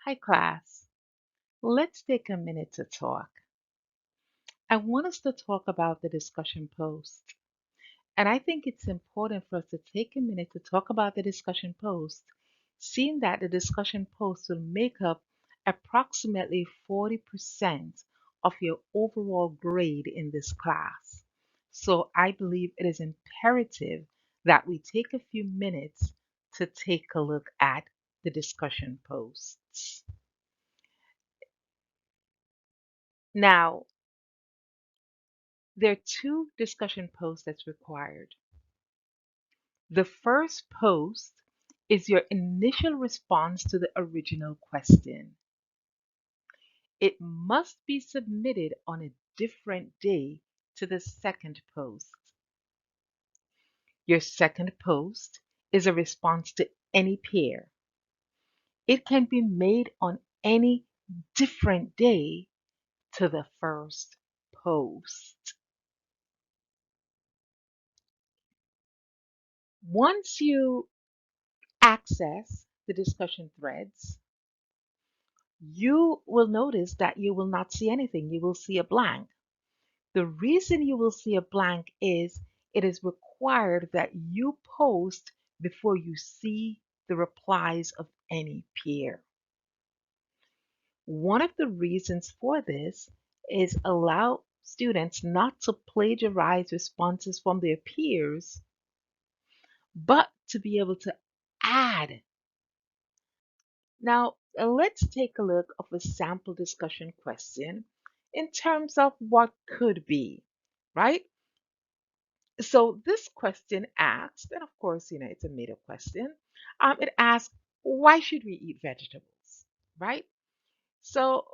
Hi, class. Let's take a minute to talk. I want us to talk about the discussion post. And I think it's important for us to take a minute to talk about the discussion post, seeing that the discussion post will make up approximately 40% of your overall grade in this class. So I believe it is imperative that we take a few minutes to take a look at the discussion posts. Now, there are two discussion posts that's required. The first post is your initial response to the original question. It must be submitted on a different day to the second post. Your second post is a response to any pair. It can be made on any different day to the first post. Once you access the discussion threads, you will notice that you will not see anything. You will see a blank. The reason you will see a blank is it is required that you post before you see the replies of any peer. One of the reasons for this is allow students not to plagiarize responses from their peers, but to be able to add. Now, let's take a look of a sample discussion question in terms of what could be, right? So this question asks, and of course, it's a made-up question. It asks, why should we eat vegetables, right? So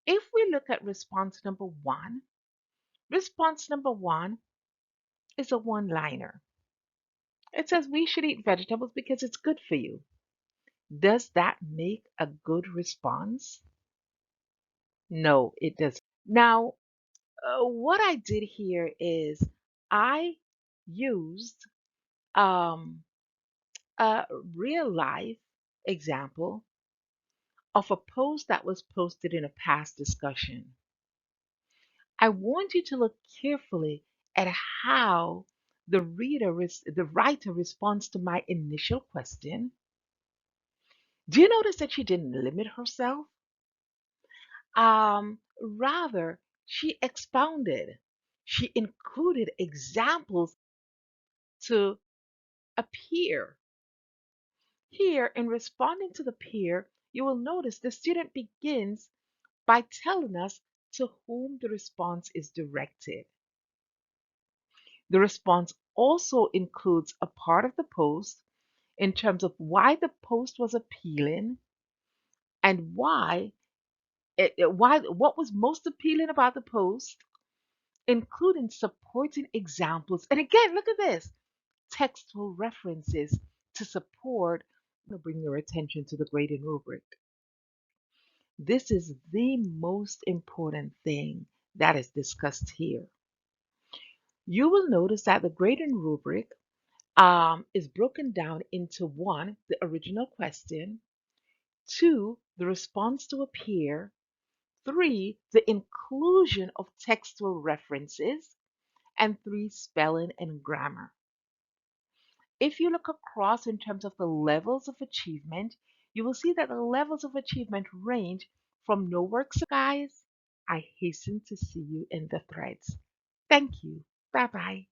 if we look at response number one is a one-liner. It says we should eat vegetables because it's good for you. Does that make a good response? No, it doesn't. Now, what I did here is I used um, a real life example of a post that was posted in a past discussion. I want you to look carefully at how the writer responds to my initial question. Do you notice that she didn't limit herself? Rather, she expounded. She included examples to appear. Here, in responding to the peer, you will notice the student begins by telling us to whom the response is directed. The response also includes a part of the post in terms of why the post was appealing and why what was most appealing about the post, including supporting examples. And again, look at this, textual references to support. To bring your attention to the grading rubric. This is the most important thing that is discussed here. You will notice that the grading rubric is broken down into one, the original question, two, the response to a peer, three, the inclusion of textual references, and three, spelling and grammar. If you look across in terms of the levels of achievement, you will see that the levels of achievement range from no work. So guys, I hasten to see you in the threads. Thank you. Bye bye.